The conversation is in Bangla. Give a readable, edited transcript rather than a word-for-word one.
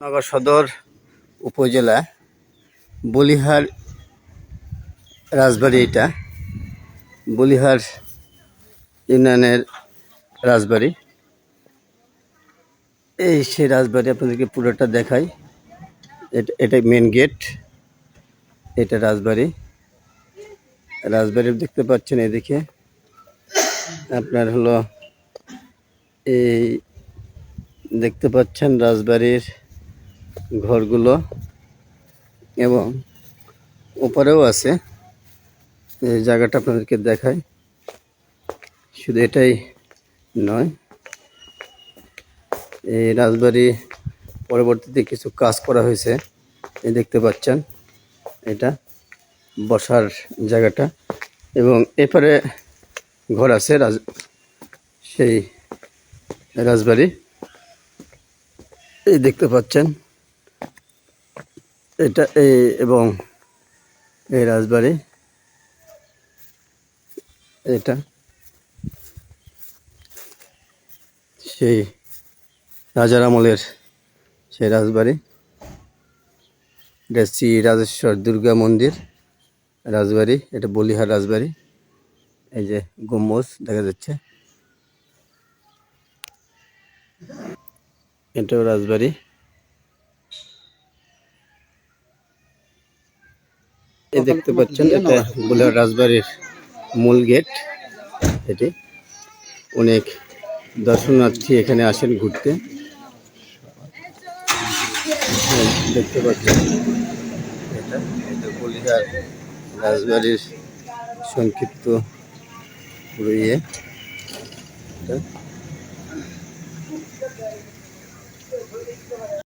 নগর সদর উপজেলা বলিহার রাজবাড়ি। এটা বলিহার ইউনিয়নের রাজবাড়ি। এই সেই রাজবাড়ি আপনাদেরকে পুরোটা দেখাই। এটা মেন গেট, এটা রাজবাড়ি। রাজবাড়ি দেখতে পাচ্ছেন এদিকে আপনার হলো এই দেখতে পাচ্ছেন রাজবাড়ির ঘরগুলো, এবং উপরেও আছে। এই জায়গাটা আপনাদেরকে দেখাই। শুধু এটাই নয়, এই রাজবাড়ি পরবর্তীতে কিছু কাজ করা হয়েছে। এই দেখতে পাচ্ছেন এটা বসার জায়গাটা, এবং এপারে ঘর আছে সেই রাজবাড়ি। এই দেখতে পাচ্ছেন এটা এবং এই রাজবাড়ি, এটা সেই রাজার আমলের সেই রাজবাড়ি। এটা শ্রী রাজেশ্বর দুর্গা মন্দির রাজবাড়ি, এটা বলিহার রাজবাড়ি। এই যে গম্বুজ দেখা যাচ্ছে, এটাও রাজবাড়ি। এই দেখতে পাচ্ছেন এটা বলিহার রাজবাড়ির মূল গেট। এটি অনেক দর্শনার্থী এখানে আসেন ঘুরতে। দেখতে পাচ্ছেন এটা বলিহার রাজবাড়ির সংক্ষিপ্ত পুরো ইয়ে।